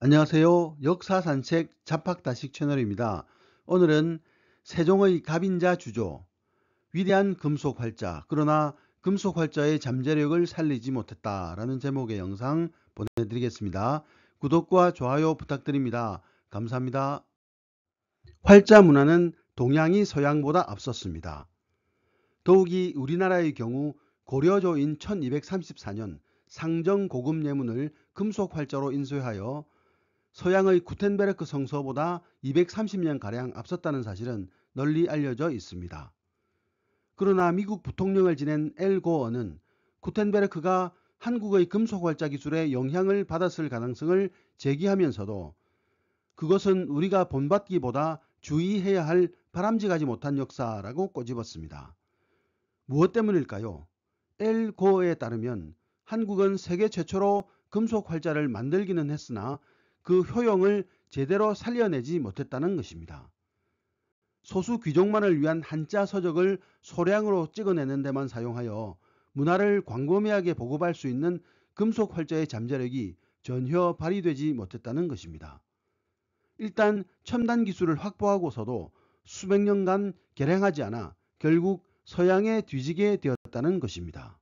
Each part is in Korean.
안녕하세요. 역사산책 잡학다식 채널입니다. 오늘은 세종의 갑인자 주조, 위대한 금속활자, 그러나 금속활자의 잠재력을 살리지 못했다라는 제목의 영상 보내드리겠습니다. 구독과 좋아요 부탁드립니다. 감사합니다. 활자 문화는 동양이 서양보다 앞섰습니다. 더욱이 우리나라의 경우 고려조인 1234년 상정 고급 예문을 금속활자로 인쇄하여 서양의 구텐베르크 성서보다 230년가량 앞섰다는 사실은 널리 알려져 있습니다. 그러나 미국 부통령을 지낸 엘 고어는 구텐베르크가 한국의 금속활자 기술에 영향을 받았을 가능성을 제기하면서도 그것은 우리가 본받기보다 주의해야 할 바람직하지 못한 역사라고 꼬집었습니다. 무엇 때문일까요? 엘 고어에 따르면 한국은 세계 최초로 금속활자를 만들기는 했으나 그 효용을 제대로 살려내지 못했다는 것입니다. 소수 귀족만을 위한 한자 서적을 소량으로 찍어내는 데만 사용하여 문화를 광범위하게 보급할 수 있는 금속 활자의 잠재력이 전혀 발휘되지 못했다는 것입니다. 일단 첨단 기술을 확보하고서도 수백 년간 개량하지 않아 결국 서양에 뒤지게 되었다는 것입니다.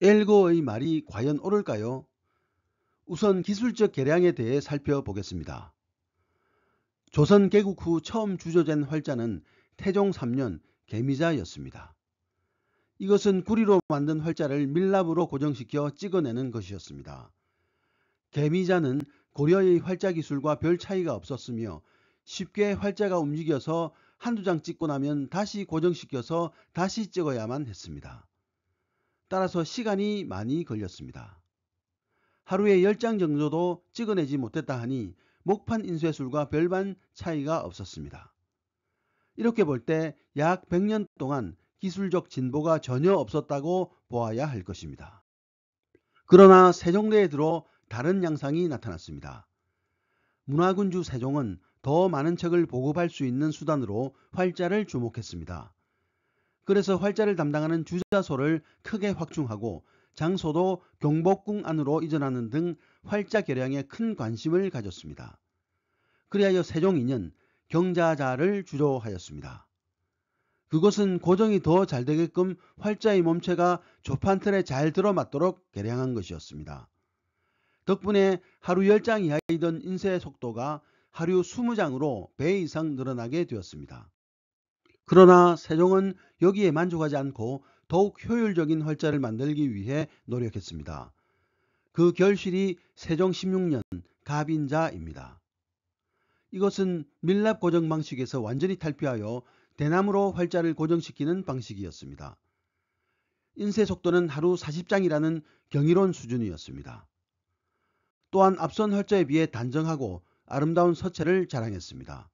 엘고의 말이 과연 옳을까요? 우선 기술적 개량에 대해 살펴보겠습니다. 조선 개국 후 처음 주조된 활자는 태종 3년 개미자였습니다. 이것은 구리로 만든 활자를 밀랍으로 고정시켜 찍어내는 것이었습니다. 개미자는 고려의 활자 기술과 별 차이가 없었으며 쉽게 활자가 움직여서 한두 장 찍고 나면 다시 고정시켜서 다시 찍어야만 했습니다. 따라서 시간이 많이 걸렸습니다. 하루에 10장 정도도 찍어내지 못했다 하니 목판 인쇄술과 별반 차이가 없었습니다. 이렇게 볼 때 약 100년 동안 기술적 진보가 전혀 없었다고 보아야 할 것입니다. 그러나 세종대에 들어 다른 양상이 나타났습니다. 문화군주 세종은 더 많은 책을 보급할 수 있는 수단으로 활자를 주목했습니다. 그래서 활자를 담당하는 주자소를 크게 확충하고 장소도 경복궁 안으로 이전하는 등 활자 개량에 큰 관심을 가졌습니다. 그리하여 세종 2년 경자자를 주조하였습니다. 그것은 고정이 더 잘 되게끔 활자의 몸체가 조판 틀에 잘 들어맞도록 개량한 것이었습니다. 덕분에 하루 10장 이하이던 인쇄 속도가 하루 20장으로 배 이상 늘어나게 되었습니다. 그러나 세종은 여기에 만족하지 않고 더욱 효율적인 활자를 만들기 위해 노력했습니다. 그 결실이 세종 16년 갑인자입니다. 이것은 밀랍 고정 방식에서 완전히 탈피하여 대나무로 활자를 고정시키는 방식이었습니다. 인쇄 속도는 하루 40장이라는 경이로운 수준이었습니다. 또한 앞선 활자에 비해 단정하고 아름다운 서체를 자랑했습니다.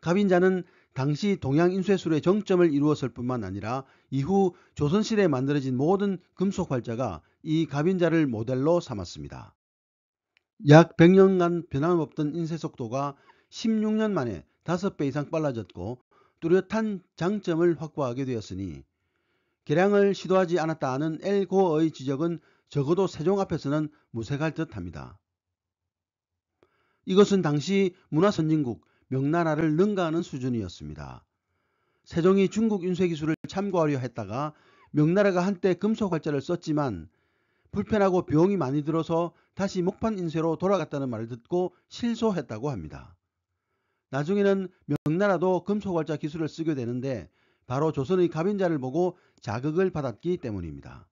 갑인자는 당시 동양 인쇄술의 정점을 이루었을 뿐만 아니라 이후 조선시대에 만들어진 모든 금속 활자가 이 갑인자를 모델로 삼았습니다. 약 100년간 변함없던 인쇄 속도가 16년 만에 5배 이상 빨라졌고 뚜렷한 장점을 확보하게 되었으니 개량을 시도하지 않았다 하는 엘 고어의 지적은 적어도 세종 앞에서는 무색할 듯합니다. 이것은 당시 문화선진국 명나라를 능가하는 수준이었습니다. 세종이 중국 인쇄기술을 참고하려 했다가 명나라가 한때 금속활자를 썼지만 불편하고 비용이 많이 들어서 다시 목판 인쇄로 돌아갔다는 말을 듣고 실소했다고 합니다. 나중에는 명나라도 금속활자 기술을 쓰게 되는데 바로 조선의 갑인자를 보고 자극을 받았기 때문입니다.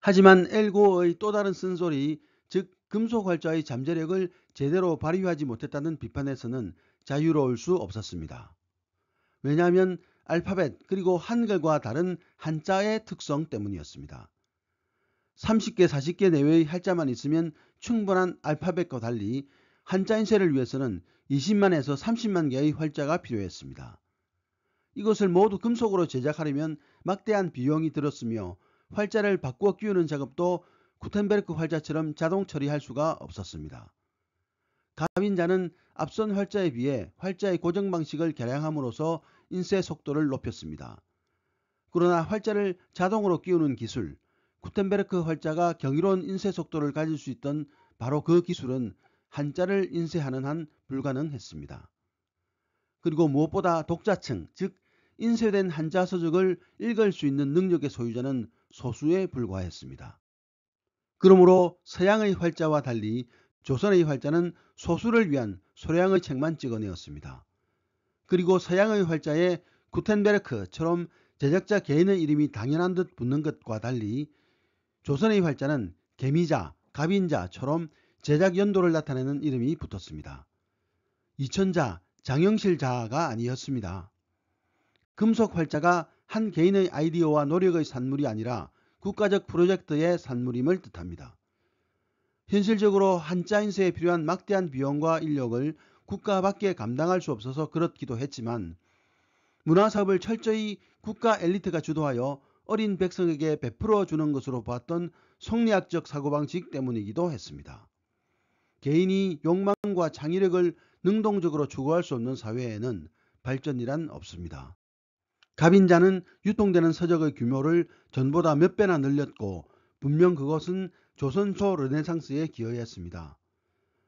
하지만 엘 고어의 또 다른 쓴소리, 즉 금속활자의 잠재력을 제대로 발휘하지 못했다는 비판에서는 자유로울 수 없었습니다. 왜냐하면 알파벳 그리고 한글과 다른 한자의 특성 때문이었습니다. 30개, 40개 내외의 활자만 있으면 충분한 알파벳과 달리 한자 인쇄를 위해서는 20만에서 30만 개의 활자가 필요했습니다. 이것을 모두 금속으로 제작하려면 막대한 비용이 들었으며 활자를 바꾸어 끼우는 작업도 구텐베르크 활자처럼 자동 처리할 수가 없었습니다. 갑인자는 앞선 활자에 비해 활자의 고정 방식을 개량함으로써 인쇄 속도를 높였습니다. 그러나 활자를 자동으로 끼우는 기술, 구텐베르크 활자가 경이로운 인쇄 속도를 가질 수 있던 바로 그 기술은 한자를 인쇄하는 한 불가능했습니다. 그리고 무엇보다 독자층, 즉 인쇄된 한자 서적을 읽을 수 있는 능력의 소유자는 소수에 불과했습니다. 그러므로 서양의 활자와 달리 조선의 활자는 소수를 위한 소량의 책만 찍어내었습니다. 그리고 서양의 활자에 구텐베르크처럼 제작자 개인의 이름이 당연한 듯 붙는 것과 달리 조선의 활자는 개미자, 갑인자처럼 제작 연도를 나타내는 이름이 붙었습니다. 이천자, 장영실자가 아니었습니다. 금속 활자가 한 개인의 아이디어와 노력의 산물이 아니라 국가적 프로젝트의 산물임을 뜻합니다. 현실적으로 한자 인쇄에 필요한 막대한 비용과 인력을 국가밖에 감당할 수 없어서 그렇기도 했지만 문화사업을 철저히 국가 엘리트가 주도하여 어린 백성에게 베풀어 주는 것으로 보았던 성리학적 사고방식 때문이기도 했습니다. 개인이 욕망과 창의력을 능동적으로 추구할 수 없는 사회에는 발전이란 없습니다. 갑인자는 유통되는 서적의 규모를 전보다 몇 배나 늘렸고 분명 그것은 조선 초 르네상스에 기여했습니다.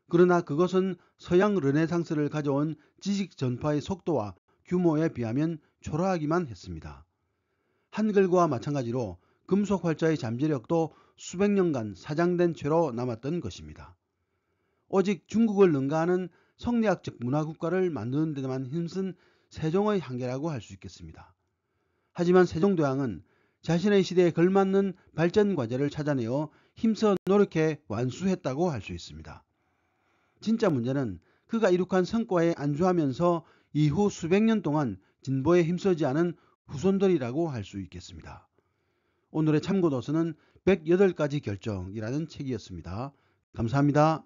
그러나 그것은 서양 르네상스를 가져온 지식 전파의 속도와 규모에 비하면 초라하기만 했습니다. 한글과 마찬가지로 금속 활자의 잠재력도 수백 년간 사장된 채로 남았던 것입니다. 오직 중국을 능가하는 성리학적 문화국가를 만드는 데만 힘쓴 세종의 한계라고 할 수 있겠습니다. 하지만 세종대왕은 자신의 시대에 걸맞는 발전 과제를 찾아내어 힘써 노력해 완수했다고 할 수 있습니다. 진짜 문제는 그가 이룩한 성과에 안주하면서 이후 수백 년 동안 진보에 힘쓰지 않은 후손들이라고 할 수 있겠습니다. 오늘의 참고도서는 108가지 결정이라는 책이었습니다. 감사합니다.